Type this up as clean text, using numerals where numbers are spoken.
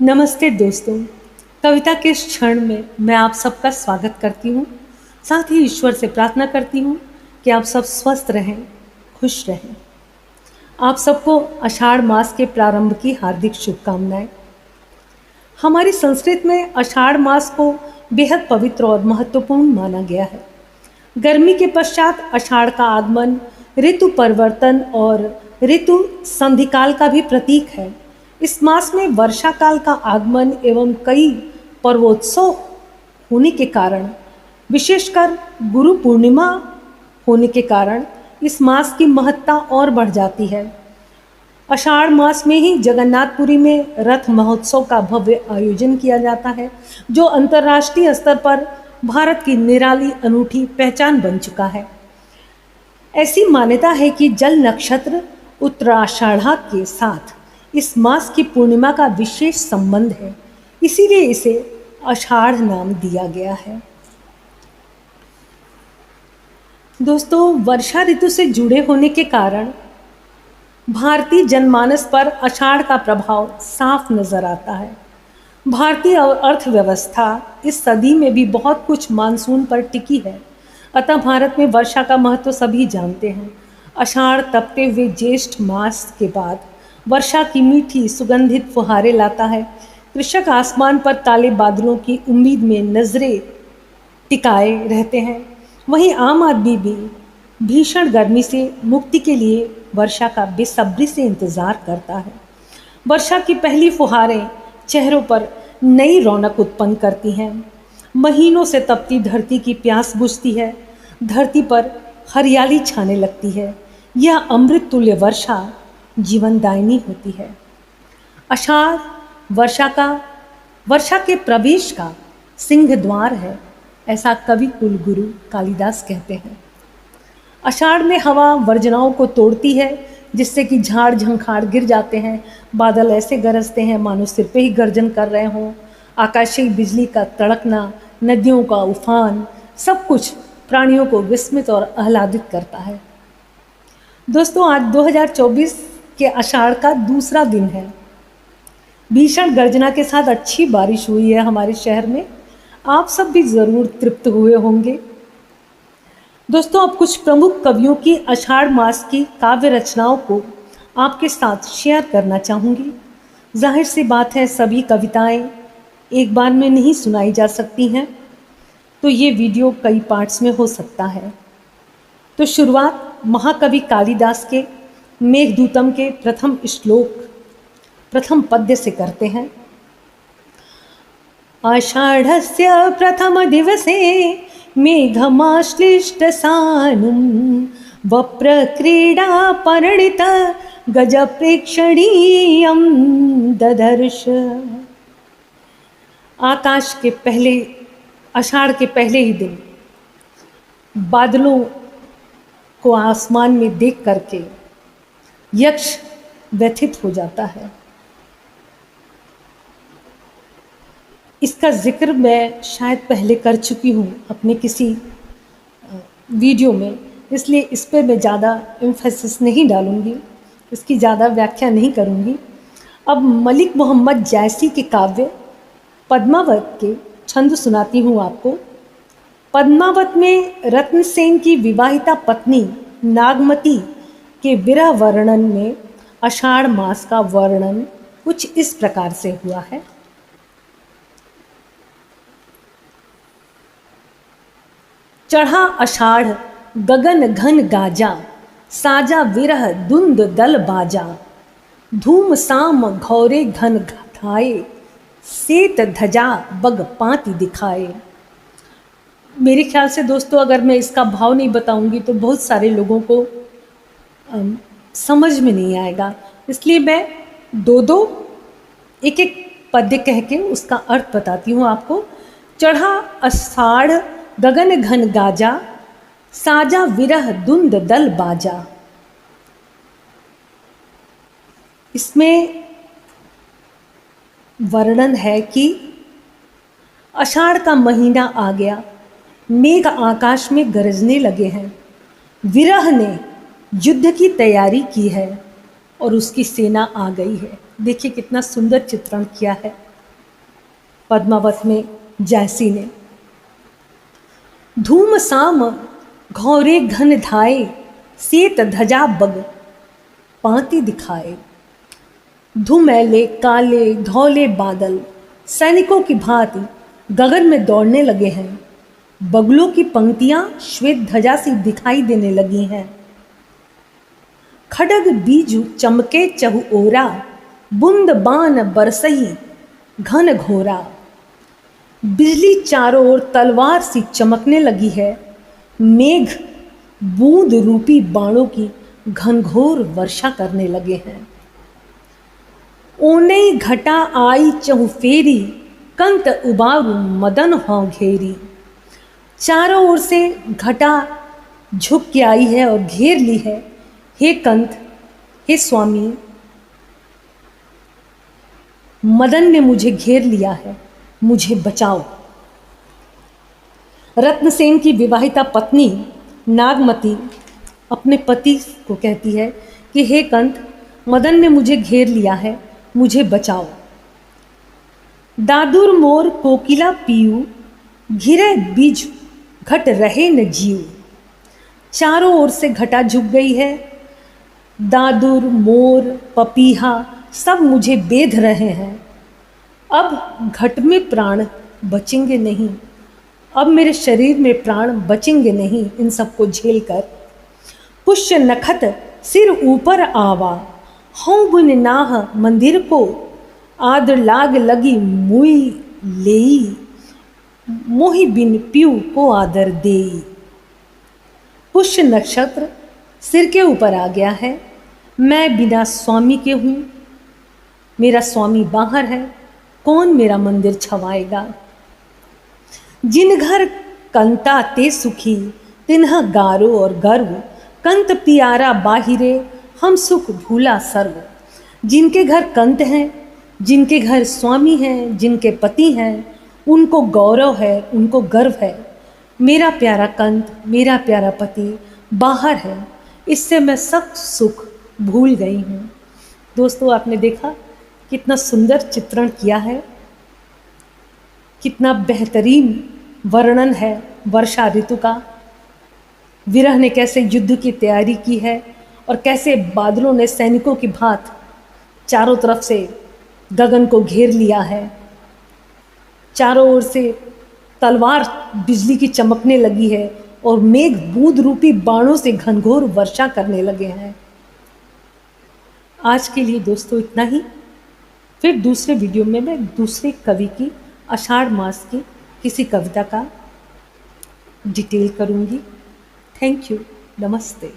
नमस्ते दोस्तों। कविता के इस क्षण में मैं आप सबका स्वागत करती हूँ। साथ ही ईश्वर से प्रार्थना करती हूँ कि आप सब स्वस्थ रहें, खुश रहें। आप सबको आषाढ़ मास के प्रारंभ की हार्दिक शुभकामनाएं। हमारी संस्कृति में आषाढ़ मास को बेहद पवित्र और महत्वपूर्ण माना गया है। गर्मी के पश्चात आषाढ़ का आगमन ऋतु परिवर्तन और ऋतु संधिकाल का भी प्रतीक है। इस मास में वर्षा काल का आगमन एवं कई पर्वोत्सव होने के कारण, विशेषकर गुरु पूर्णिमा होने के कारण इस मास की महत्ता और बढ़ जाती है। आषाढ़ मास में ही जगन्नाथपुरी में रथ महोत्सव का भव्य आयोजन किया जाता है, जो अंतर्राष्ट्रीय स्तर पर भारत की निराली अनूठी पहचान बन चुका है। ऐसी मान्यता है कि जल नक्षत्र उत्तराषाढ़ा के साथ इस मास की पूर्णिमा का विशेष संबंध है, इसीलिए इसे आषाढ़ नाम दिया गया है। दोस्तों, वर्षा ऋतु से जुड़े होने के कारण भारतीय जनमानस पर आषाढ़ का प्रभाव साफ नजर आता है। भारतीय अर्थव्यवस्था इस सदी में भी बहुत कुछ मानसून पर टिकी है, अतः भारत में वर्षा का महत्व सभी जानते हैं। आषाढ़ तपते हुए ज्येष्ठ मास के बाद वर्षा की मीठी सुगंधित फुहारें लाता है। कृषक आसमान पर काले बादलों की उम्मीद में नजरें टिकाए रहते हैं। वहीं आम आदमी भी भीषण गर्मी से मुक्ति के लिए वर्षा का बेसब्री से इंतजार करता है। वर्षा की पहली फुहारें चेहरों पर नई रौनक उत्पन्न करती हैं। महीनों से तपती धरती की प्यास बुझती है, धरती पर हरियाली छाने लगती है। यह अमृत तुल्य वर्षा जीवनदायिनी होती है। आषाढ़ वर्षा के प्रवेश का सिंह द्वार है, ऐसा कवि कुलगुरु कालिदास कहते हैं। आषाढ़ में हवा वर्जनाओं को तोड़ती है, जिससे कि झाड़ झंखाड़ गिर जाते हैं। बादल ऐसे गरजते हैं मानो सिर पे ही गर्जन कर रहे हों। आकाशीय बिजली का तड़कना, नदियों का उफान, सब कुछ प्राणियों को विस्मित और आह्लादित करता है। दोस्तों, आज 2024 के आषाढ़ का दूसरा दिन है। भीषण गर्जना के साथ अच्छी बारिश हुई है हमारे शहर में। आप सब भी ज़रूर तृप्त हुए होंगे। दोस्तों, अब कुछ प्रमुख कवियों की आषाढ़ मास की काव्य रचनाओं को आपके साथ शेयर करना चाहूँगी। जाहिर सी बात है, सभी कविताएं एक बार में नहीं सुनाई जा सकती हैं, तो ये वीडियो कई पार्ट्स में हो सकता है। तो शुरुआत महाकवि कालिदास के मेघदूतम के प्रथम पद्य से करते हैं। आषाढ़स्य प्रथम दिवसे मेघमाश्लिष्ट सानुं वप्रक्रीडा परिणित गज प्रेक्षणीयं ददर्श। आषाढ़ के पहले ही दिन बादलों को आसमान में देख करके यक्ष व्यथित हो जाता है। इसका जिक्र मैं शायद पहले कर चुकी हूँ अपने किसी वीडियो में, इसलिए इस पर मैं ज़्यादा एम्फेसिस नहीं डालूँगी, इसकी ज़्यादा व्याख्या नहीं करूँगी। अब मलिक मोहम्मद जायसी के काव्य पद्मावत के छंद सुनाती हूँ आपको। पद्मावत में रत्नसेन की विवाहिता पत्नी नागमती के विरह वर्णन में आषाढ़ मास का वर्णन कुछ इस प्रकार से हुआ है। चढ़ा आषाढ़ गगन घन गाजा, साजा विरह दुंद दल बाजा। धूम साम घौरे घन घटाए, सेत धजा बग पाती दिखाए। मेरे ख्याल से दोस्तों, अगर मैं इसका भाव नहीं बताऊंगी तो बहुत सारे लोगों को समझ में नहीं आएगा, इसलिए मैं एक एक पद्य कह के उसका अर्थ बताती हूँ आपको। चढ़ा आषाढ़ गगन घन गाजा, साजा विरह दुंद दल बाजा। इसमें वर्णन है कि आषाढ़ का महीना आ गया, मेघ आकाश में गरजने लगे हैं, विरह ने युद्ध की तैयारी की है और उसकी सेना आ गई है। देखिए कितना सुंदर चित्रण किया है। पद्मावत में जैसी ने। धूम साम घौरे घन धाए, सेत धजा बग पाती दिखाए। धुमैले काले धौले बादल सैनिकों की भांति गगन में दौड़ने लगे हैं। बगलों की पंक्तियां श्वेत ध्वजा सी दिखाई देने लगी हैं। खडग बीजू चमके चहु ओरा, बुंद बान बरसही घन घोरा। बिजली चारों ओर तलवार सी चमकने लगी है। मेघ बूंद रूपी बाणों की घनघोर वर्षा करने लगे हैं। ओने घटा आई चहु फेरी, कंत उबारू मदन हों घेरी। चारों ओर से घटा झुक के आई है और घेर ली है। हे कंत, हे स्वामी, मदन ने मुझे घेर लिया है, मुझे बचाओ। रत्नसेन की विवाहिता पत्नी नागमती अपने पति को कहती है कि हे कंत, मदन ने मुझे घेर लिया है, मुझे बचाओ। दादुर मोर कोकिला पीयू, घिरे बीज घट रहे न जीव। चारों ओर से घटा झुक गई है। दादुर मोर पपीहा सब मुझे बेध रहे हैं। अब घट में प्राण बचेंगे नहीं, अब मेरे शरीर में प्राण बचेंगे नहीं इन सबको झेलकर। पुष्य नखत सिर ऊपर आवा, हूँ बुन नाह मंदिर को। आदर लाग लगी मुई लेई, मोहि बिन प्यू को आदर देई। पुष्य नक्षत्र सिर के ऊपर आ गया है। मैं बिना स्वामी के हूँ, मेरा स्वामी बाहर है, कौन मेरा मंदिर छवाएगा। जिन घर कंता ते सुखी, तिन्ह गारो और गर्व। कंत पियारा बाहिरे, हम सुख भूला सर्व। जिनके घर कंत हैं, जिनके घर स्वामी हैं, जिनके पति हैं, उनको गौरव है, उनको गर्व है। मेरा प्यारा कंत, मेरा प्यारा पति बाहर है, इससे मैं सब सुख भूल गई हूँ। दोस्तों, आपने देखा कितना सुंदर चित्रण किया है, कितना बेहतरीन वर्णन है वर्षा ऋतु का। विरह ने कैसे युद्ध की तैयारी की है और कैसे बादलों ने सैनिकों की भांति चारों तरफ से गगन को घेर लिया है। चारों ओर से तलवार बिजली की चमकने लगी है और मेघ बूंद रूपी बाणों से घनघोर वर्षा करने लगे हैं। आज के लिए दोस्तों इतना ही। फिर दूसरे वीडियो में मैं दूसरे कवि की आषाढ़ मास की किसी कविता का डिटेल करूंगी। Thank you. नमस्ते।